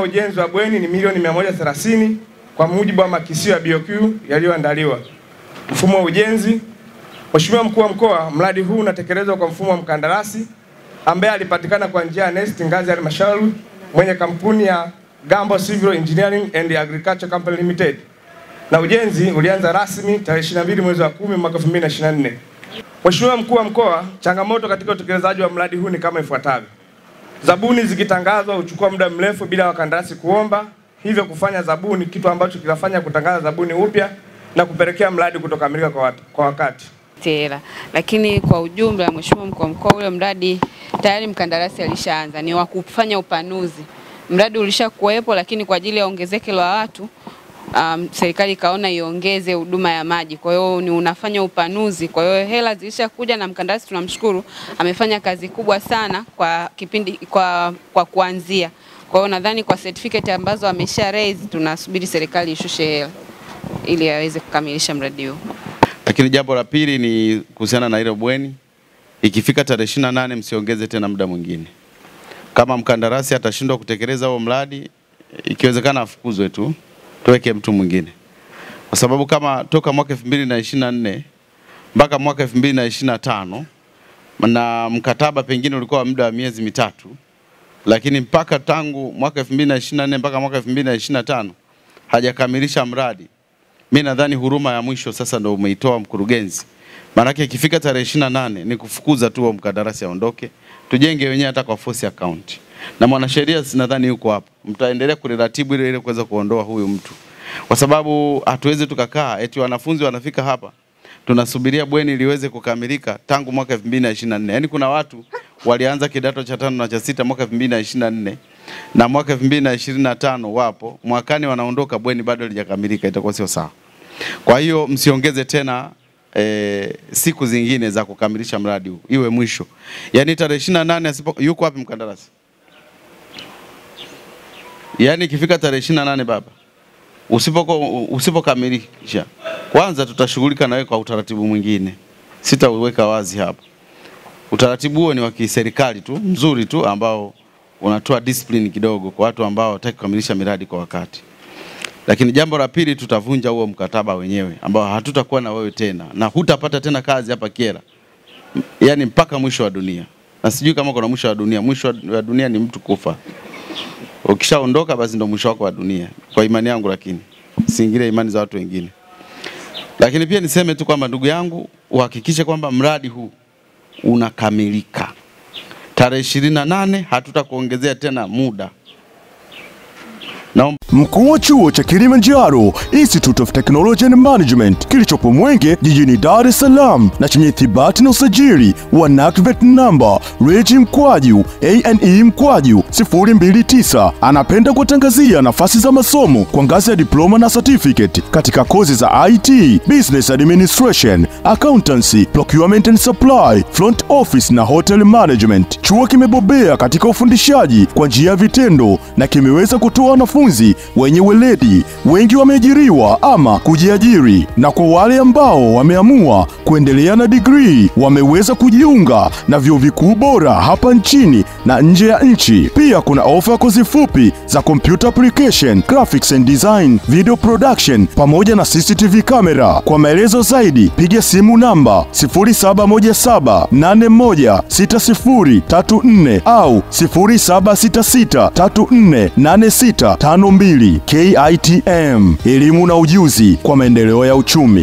Ujenzi wa bweni ni milioni 130 kwa mujibu wa makisio ya BOQ yaliyoandaliwa. Mfumo wa ujenzi. Mheshimiwa Mkuu wa Mkoa, mradi huu unatekelezwa kwa mfumo wa mkandarasi ambaye alipatikana kwa njia ya NeST ngazi ya halmashauri mwenye kampuni ya Gambo Civil Engineering and Agriculture Company Limited. Na ujenzi ulianza rasmi tarehe 22 mwezi wa 10 mwaka 2024. Mheshimiwa Mkuu wa Mkoa, changamoto katika utekelezaji wa mradi huu ni kama ifuatavyo. Zabuni zikitangazwa huchukua muda mrefu bila wakandarasi kuomba, hivyo kufanya zabuni kitu ambacho kinafanya kutangaza zabuni upya na kupelekea mradi kutokamilika kwa wakati. Lakini kwa ujumla, Mheshimiwa Mkuu wa Mkoa, ule mradi tayari mkandarasi alishaanza, ni wa kufanya upanuzi. Mradi ulishakuwepo, lakini kwa ajili ya ongezeko la watu serikali kaona iongeze huduma ya maji. Kwa hiyo ni unafanya upanuzi. Kwa hiyo hela zilishakuja na mkandarasi tunamshukuru, amefanya kazi kubwa sana kwa kipindi kwa kuanzia. Kwa hiyo nadhani kwa certificate ambazo amesha raise tunasubiri serikali ishushe hela ili aweze kukamilisha mradi huo. Lakini jambo la pili ni kuhusiana na ile bweni. Ikifika tarehe 28 msiongeze tena muda mwingine. Kama mkandarasi atashindwa kutekeleza huo mradi, ikiwezekana afukuzwe tu, tuweke mtu mwingine. Kwa sababu kama toka mwaka 2024 mpaka mwaka 2025 na mkataba pengine ulikuwa muda wa miezi mitatu, lakini mpaka tangu mwaka 2024 mpaka mwaka 2025 hajakamilisha mradi. Mimi nadhani huruma ya mwisho sasa ndio umeitoa mkurugenzi. Maana yake ikifika tarehe 28 ni kufukuza tu mkandarasi aondoke, tujenge wenyewe hata kwa force account. Na mwanasheria nadhani yuko hapo. Mtaendelea kuratibu ile kuweza kuondoa huyu mtu. Kwa sababu hatuwezi tukakaa eti wanafunzi wanafika hapa tunasubiria bweni liweze kukamilika tangu mwaka 2024. Yaani kuna watu walianza kidato cha 5 na cha 6 mwaka 2024 na mwaka 2025 wapo, mwakani wanaondoka bweni bado halijakamilika, itakuwa sio sawa. Kwa hiyo msiongeze tena siku zingine za kukamilisha mradi huu, iwe mwisho. Yaani tarehe 28 yuko wapi mkandarasi? Yaani ikifika tarehe 28 baba, usipokamilisha, kwanza tutashughulika nawe kwa utaratibu mwingine. Sitauweka wazi hapa. Utaratibu huo ni wa kiserikali tu, mzuri tu, ambao unatoa discipline kidogo kwa watu ambao wataki kukamilisha miradi kwa wakati. Lakini jambo la pili, tutavunja huo mkataba wenyewe ambao hatutakuwa na wewe tena na hutapata tena kazi hapa Kyela. Yaani mpaka mwisho wa dunia. Na sijui kama kuna mwisho wa dunia. Mwisho wa dunia ni mtu kufa. Ukishaondoka basi ndio mwisho wako wa dunia. Kwa imani yangu, lakini siingile imani za watu wengine. Lakini pia niseme tu kwamba ndugu yangu, uhakikishe kwamba mradi huu unakamilika. Tarehe 28 hatutakuongezea tena muda. Mkuu wa chuo cha Kilimanjaro Institute of Technology and Management kilichopo Mwenge jijini Dar es Salaam na chenye thibati na usajili wa NACTVET number REG/ANE/029 anapenda kutangazia nafasi za masomo kwa ngazi ya diploma na certificate katika kozi za IT, Business Administration, Accountancy, Procurement and Supply, Front Office na Hotel Management. Chuo kimebobea katika ufundishaji kwa njia ya vitendo na kimeweza kutoa wanafunzi wenye weledi. Wengi wameajiriwa ama kujiajiri, na kwa wale ambao wameamua kuendelea na degree wameweza kujiunga na vyuo vikuu bora hapa nchini na nje ya nchi. Pia kuna ofa kozi fupi za computer application, graphics and design, video production pamoja na CCTV camera. Kwa maelezo zaidi piga simu namba 0717816034 au 0766348652. KITM, elimu na ujuzi kwa maendeleo ya uchumi.